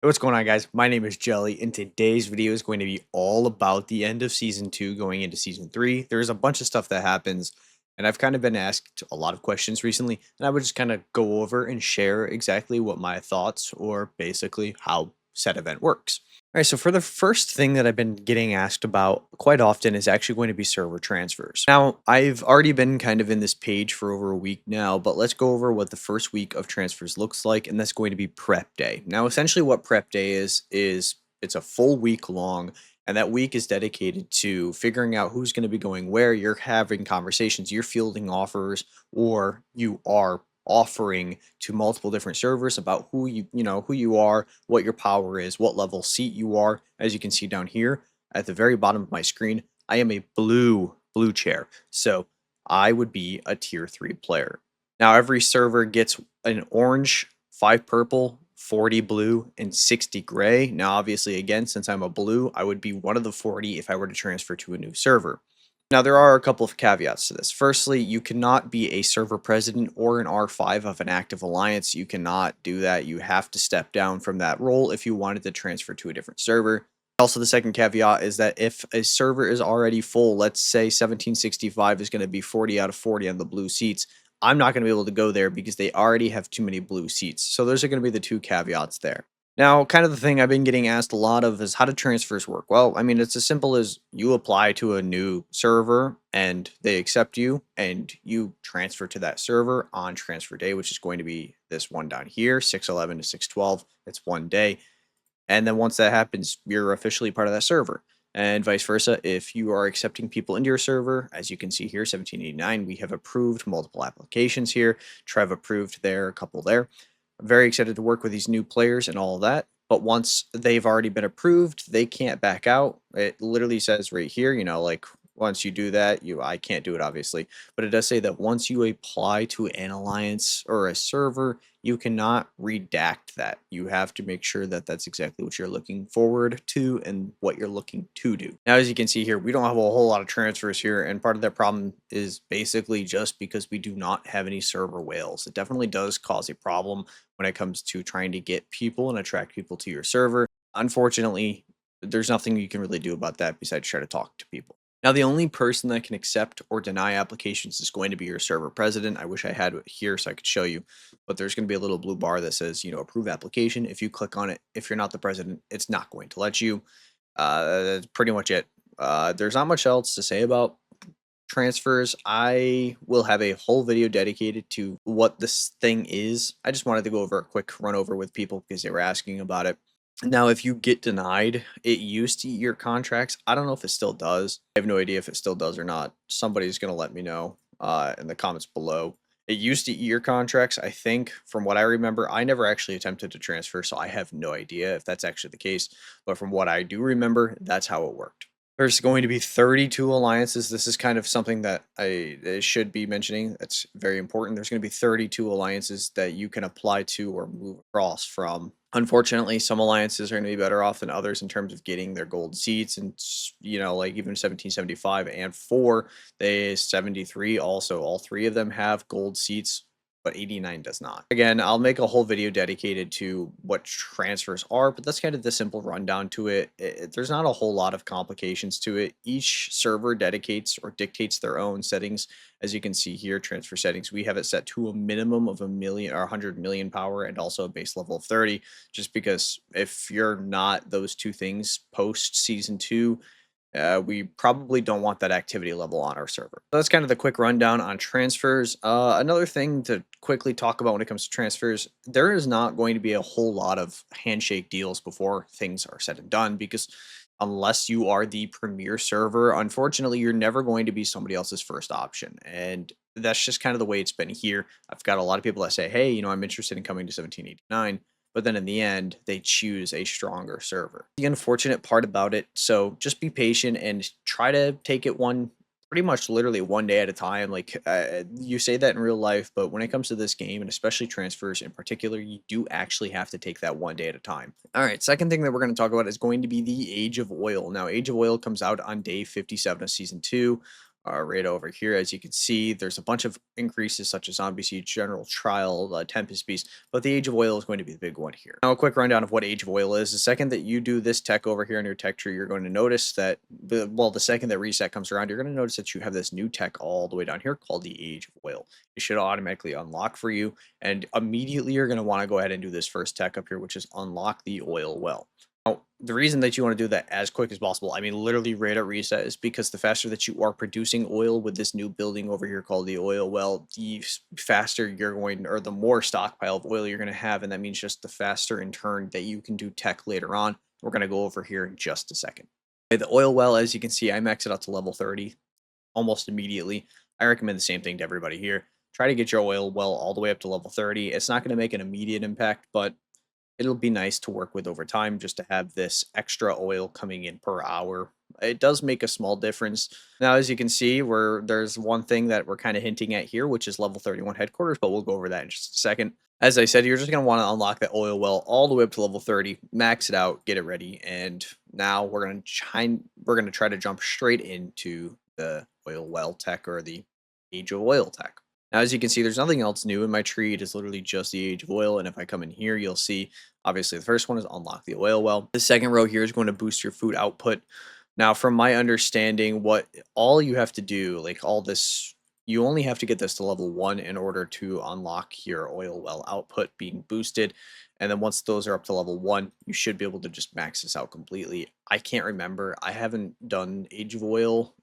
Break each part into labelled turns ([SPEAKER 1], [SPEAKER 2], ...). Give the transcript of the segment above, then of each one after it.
[SPEAKER 1] Hey, what's going on, guys? My name is Jelly, and today's video is going to be all about the end of season 2 going into season 3. There's a bunch of stuff that happens, and I've kind of been asked a lot of questions recently, and I would just kind of go over and share exactly what my thoughts or basically how said event works. All right, so for the first thing that I've been getting asked about quite often is actually going to be server transfers. Now, I've already been kind of in this page for over a week now, but let's go over what the first week of transfers looks like, and that's going to be prep day. Now, essentially what prep day is it's a full week long, and that week is dedicated to figuring out who's going to be going where. You're having conversations, you're fielding offers, or you are offering to multiple different servers about who you are, what your power is, what level seat you are. As you can see down here at the very bottom of my screen, I am a blue chair. So I would be a tier 3 player. Now every server gets an orange, 5 purple, 40 blue, and 60 gray. Now obviously again, since I'm a blue, I would be one of the 40 if I were to transfer to a new server. Now, there are a couple of caveats to this. Firstly, you cannot be a server president or an R5 of an active alliance. You cannot do that. You have to step down from that role if you wanted to transfer to a different server. Also, the second caveat is that if a server is already full, let's say 1765 is going to be 40 out of 40 on the blue seats, I'm not going to be able to go there because they already have too many blue seats. So those are going to be the two caveats there. Now, kind of the thing I've been getting asked a lot of is how do transfers work? Well, I mean, it's as simple as you apply to a new server and they accept you and you transfer to that server on transfer day, which is going to be this one down here, 611 to 612. It's one day. And then once that happens, you're officially part of that server. And vice versa, if you are accepting people into your server, as you can see here, 1789, we have approved multiple applications here. Trev approved there, a couple there. I'm very excited to work with these new players and all of that. But once they've already been approved, they can't back out. It literally says right here, like once you do that, I can't do it obviously, but it does say that once you apply to an alliance or a server, you cannot redact that. You have to make sure that that's exactly what you're looking forward to and what you're looking to do. Now, as you can see here, we don't have a whole lot of transfers here, and part of that problem is basically just because we do not have any server whales. It definitely does cause a problem when it comes to trying to get people and attract people to your server. Unfortunately, there's nothing you can really do about that besides try to talk to people. Now, the only person that can accept or deny applications is going to be your server president. I wish I had it here so I could show you, but there's going to be a little blue bar that says, approve application. If you click on it, if you're not the president, it's not going to let you. That's pretty much it. There's not much else to say about transfers. I will have a whole video dedicated to what this thing is. I just wanted to go over a quick run over with people because they were asking about it. Now, if you get denied, it used to eat your contracts. I don't know if it still does. I have no idea if it still does or not. Somebody's going to let me know in the comments below. It used to eat your contracts, I think, from what I remember. I never actually attempted to transfer, so I have no idea if that's actually the case. But from what I do remember, that's how it worked. There's going to be 32 alliances. This is kind of something that I should be mentioning. That's very important. There's going to be 32 alliances that you can apply to or move across from. Unfortunately, some alliances are going to be better off than others in terms of getting their gold seats, and like even 1775 and 4, they 73 also. All three of them have gold seats, but 89 does not. Again, I'll make a whole video dedicated to what transfers are, but that's kind of the simple rundown to it. There's not a whole lot of complications to it. Each server dedicates or dictates their own settings. As you can see here, transfer settings, we have it set to a minimum of 1 million or 100 million power and also a base level of 30, just because if you're not those two things post season 2, we probably don't want that activity level on our server. So that's kind of the quick rundown on transfers. Another thing to quickly talk about when it comes to transfers, there is not going to be a whole lot of handshake deals before things are said and done, because unless you are the premier server, unfortunately, you're never going to be somebody else's first option. And that's just kind of the way it's been here. I've got a lot of people that say, hey, I'm interested in coming to 1789. But then in the end, they choose a stronger server. The unfortunate part about it, so just be patient and try to take it pretty much literally one day at a time. Like you say that in real life, but when it comes to this game, and especially transfers in particular, you do actually have to take that one day at a time. All right, second thing that we're going to talk about is going to be the Age of Oil. Now, Age of Oil comes out on day 57 of season 2. right over here. As you can see, there's a bunch of increases such as Zombie Siege, General Trial, Tempest Beast, but the Age of Oil is going to be the big one here. Now, a quick rundown of what Age of Oil is. The second that you do this tech over here in your tech tree, you're going to notice that, the second that reset comes around, you're going to notice that you have this new tech all the way down here called the Age of Oil. It should automatically unlock for you, and immediately you're going to want to go ahead and do this first tech up here, which is unlock the oil well. Now, the reason that you want to do that as quick as possible, I mean, literally right at reset, is because the faster that you are producing oil with this new building over here called the oil well, the faster you're going, or the more stockpile of oil you're going to have. And that means just the faster in turn that you can do tech later on. We're going to go over here in just a second. Okay, the oil well, as you can see, I maxed it out to level 30 almost immediately. I recommend the same thing to everybody here. Try to get your oil well all the way up to level 30. It's not going to make an immediate impact, but it'll be nice to work with over time just to have this extra oil coming in per hour. It does make a small difference. Now, as you can see, there's one thing that we're kind of hinting at here, which is level 31 headquarters, but we'll go over that in just a second. As I said, you're just going to want to unlock that oil well all the way up to level 30, max it out, get it ready, and now we're going to try to jump straight into the oil well tech, or the Age of Oil tech. Now, as you can see, there's nothing else new in my tree. It is literally just the Age of Oil. And if I come in here, you'll see, obviously, the first one is unlock the oil well. The second row here is going to boost your food output. Now, from my understanding, what all you have to do, like all this, you only have to get this to level 1 in order to unlock your oil well output being boosted. And then once those are up to level 1, you should be able to just max this out completely. I can't remember. I haven't done Age of Oil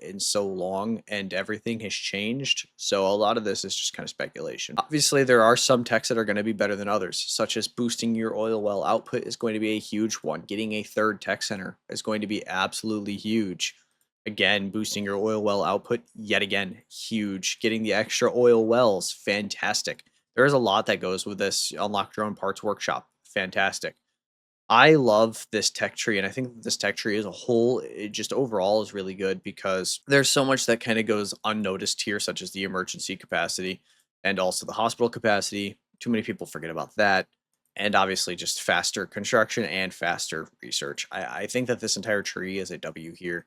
[SPEAKER 1] in so long, and everything has changed. So a lot of this is just kind of speculation. Obviously, there are some techs that are going to be better than others, such as boosting your oil well output is going to be a huge one. Getting a third tech center is going to be absolutely huge. Again, boosting your oil well output, yet again, huge. Getting the extra oil wells, fantastic. There's a lot that goes with this. Unlock your own parts workshop, fantastic. I love this tech tree, and I think that this tech tree as a whole, it just overall is really good because there's so much that kind of goes unnoticed here, such as the emergency capacity and also the hospital capacity. Too many people forget about that. And obviously, just faster construction and faster research. I think that this entire tree is a W here.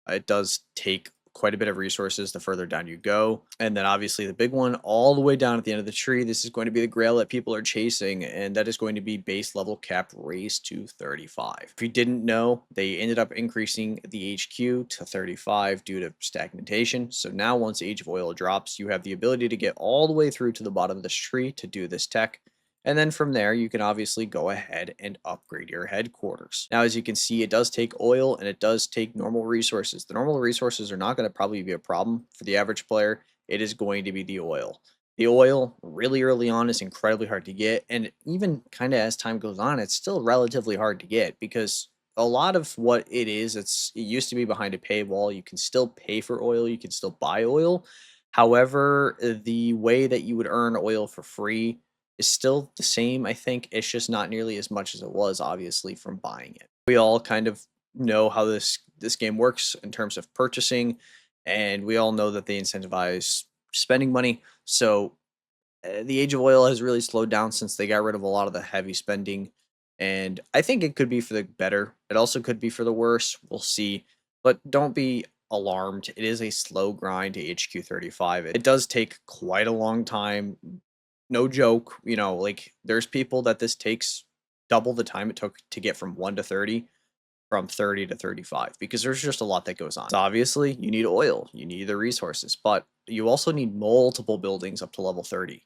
[SPEAKER 1] It does take quite a bit of resources the further down you go. And then obviously the big one all the way down at the end of the tree, this is going to be the grail that people are chasing, and that is going to be base level cap raised to 35. If you didn't know, they ended up increasing the HQ to 35 due to stagnation. So now once Age of Oil drops, you have the ability to get all the way through to the bottom of this tree to do this tech. And then from there, you can obviously go ahead and upgrade your headquarters. Now, as you can see, it does take oil and it does take normal resources. The normal resources are not going to probably be a problem for the average player. It is going to be the oil. The oil really early on is incredibly hard to get. And even kind of as time goes on, it's still relatively hard to get because a lot of what it is, it used to be behind a paywall. You can still pay for oil. You can still buy oil. However, the way that you would earn oil for free is still the same, I think. It's just not nearly as much as it was, obviously, from buying it. We all kind of know how this game works in terms of purchasing, and we all know that they incentivize spending money. So the Age of Oil has really slowed down since they got rid of a lot of the heavy spending, and I think it could be for the better. It also could be for the worse. We'll see, but don't be alarmed. It is a slow grind to HQ 35. It does take quite a long time, no joke. Like there's people that this takes double the time it took to get from 1 to 30, from 30 to 35, because there's just a lot that goes on. So obviously, you need oil, you need the resources, but you also need multiple buildings up to level 30.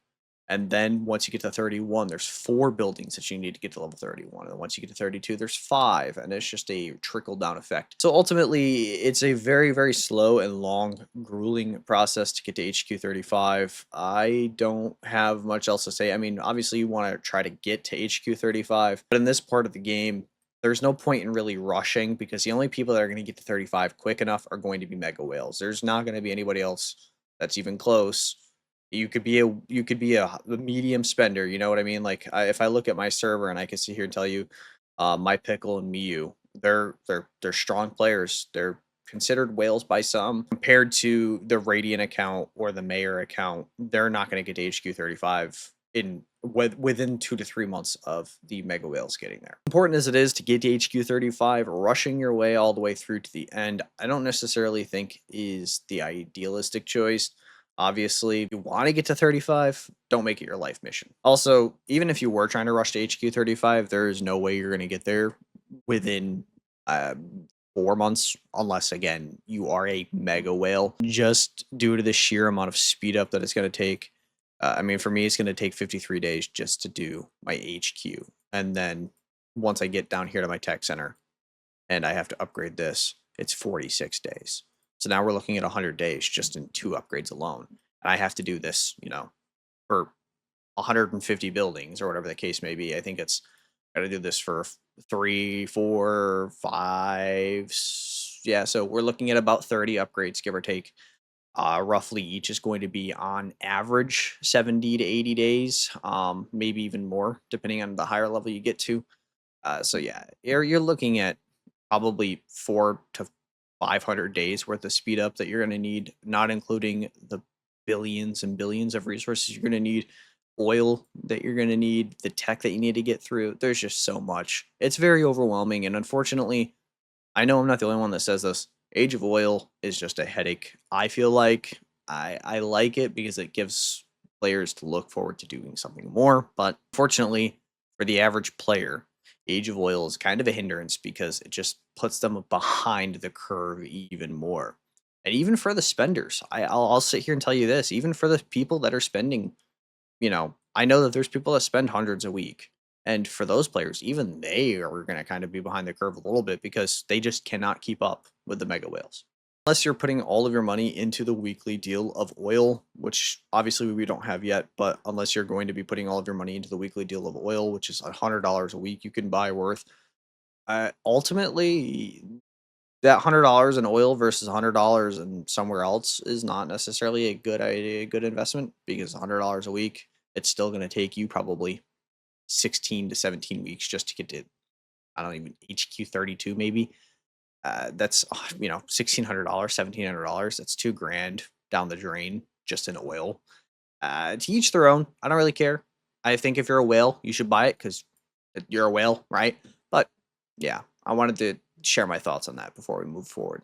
[SPEAKER 1] And then once you get to 31, there's 4 buildings that you need to get to level 31. And once you get to 32, there's 5. And it's just a trickle down effect. So ultimately, it's a very, very slow and long, grueling process to get to HQ 35. I don't have much else to say. I mean, obviously, you want to try to get to HQ 35. But in this part of the game, there's no point in really rushing because the only people that are going to get to 35 quick enough are going to be mega whales. There's not going to be anybody else that's even close. You could be a medium spender, you know what I mean? Like if I look at my server and I can sit here and tell you, my pickle and Miyu, they're strong players. They're considered whales by some compared to the Radiant account or the Mayor account. They're not going to get to HQ 35 within 2 to 3 months of the mega whales getting there. Important as it is to get to HQ 35, rushing your way all the way through to the end, I don't necessarily think is the idealistic choice. Obviously, if you want to get to 35, don't make it your life mission. Also, even if you were trying to rush to HQ 35, there is no way you're going to get there within uh, 4 months, unless again you are a mega whale, just due to the sheer amount of speed up that it's going to take. I mean, for me, it's going to take 53 days just to do my HQ. And then once I get down here to my tech center and I have to upgrade this, it's 46 days. So now we're looking at 100 days just in 2 upgrades alone. And I have to do this, for 150 buildings or whatever the case may be. I think it's got to do this for 3, 4, 5. Yeah, so we're looking at about 30 upgrades, give or take. Roughly each is going to be on average 70 to 80 days, maybe even more, depending on the higher level you get to. So yeah, you're looking at probably 4 to 500 days worth of speed up that you're going to need, not including the billions and billions of resources you're going to need, oil that you're going to need, the tech that you need to get through. There's just so much. It's very overwhelming, and unfortunately, I know I'm not the only one that says this. Age of Oil is just a headache. I feel like I like it because it gives players to look forward to doing something more. But fortunately, for the average player, Age of Oil is kind of a hindrance because it just puts them behind the curve even more. And even for the spenders, I'll sit here and tell you this: even for the people that are spending, I know that there's people that spend hundreds a week. And for those players, even they are going to kind of be behind the curve a little bit because they just cannot keep up with the mega whales. Unless you're putting all of your money into the weekly deal of oil, which obviously we don't have yet, but unless you're going to be putting all of your money into the weekly deal of oil, which is $100 a week you can buy worth, ultimately that $100 in oil versus $100 in somewhere else is not necessarily a good idea, a good investment, because $100 a week, it's still going to take you probably 16 to 17 weeks just to get to, I don't even, HQ 32 maybe. That's $1,600, $1,700. That's $2,000 down the drain just in oil. To each their own. I don't really care. I think if you're a whale, you should buy it because you're a whale, right? But yeah, I wanted to share my thoughts on that before we move forward.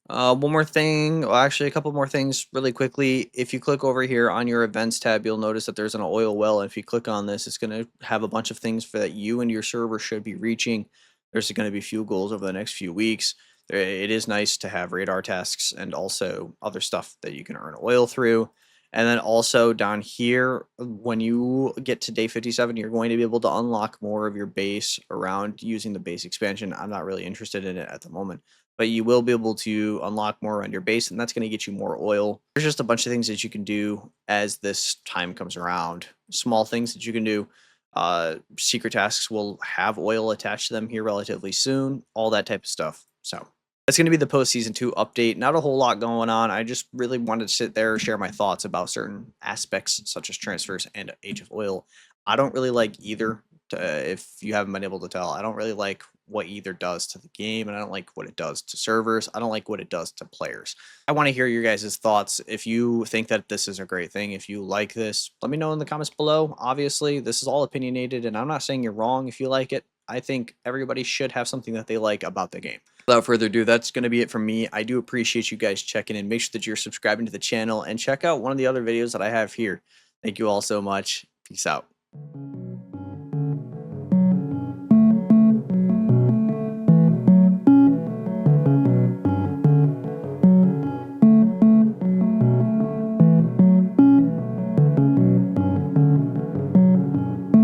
[SPEAKER 1] One more thing, well, actually, a couple more things really quickly. If you click over here on your events tab, you'll notice that there's an oil well. And if you click on this, it's going to have a bunch of things for that you and your server should be reaching. There's going to be fuel goals over the next few weeks. It is nice to have radar tasks and also other stuff that you can earn oil through. And then also down here, when you get to day 57, you're going to be able to unlock more of your base around using the base expansion. I'm not really interested in it at the moment, but you will be able to unlock more around your base, and that's going to get you more oil. There's just a bunch of things that you can do as this time comes around. Small things that you can do. Secret tasks will have oil attached to them here relatively soon, all that type of stuff. So that's going to be the post season 2 update. Not a whole lot going on. I just really wanted to sit there and share my thoughts about certain aspects such as transfers and Age of Oil. I don't really like either. If you haven't been able to tell, I don't really like what either does to the game, and I don't like what it does to servers. I don't like what it does to players. I want to hear your guys' thoughts. If you think that this is a great thing, if you like this, let me know in the comments below. Obviously, this is all opinionated, and I'm not saying you're wrong if you like it. I think everybody should have something that they like about the game. Without further ado, that's going to be it from me. I do appreciate you guys checking in. Make sure that you're subscribing to the channel and check out one of the other videos that I have here. Thank you all so much. Peace out.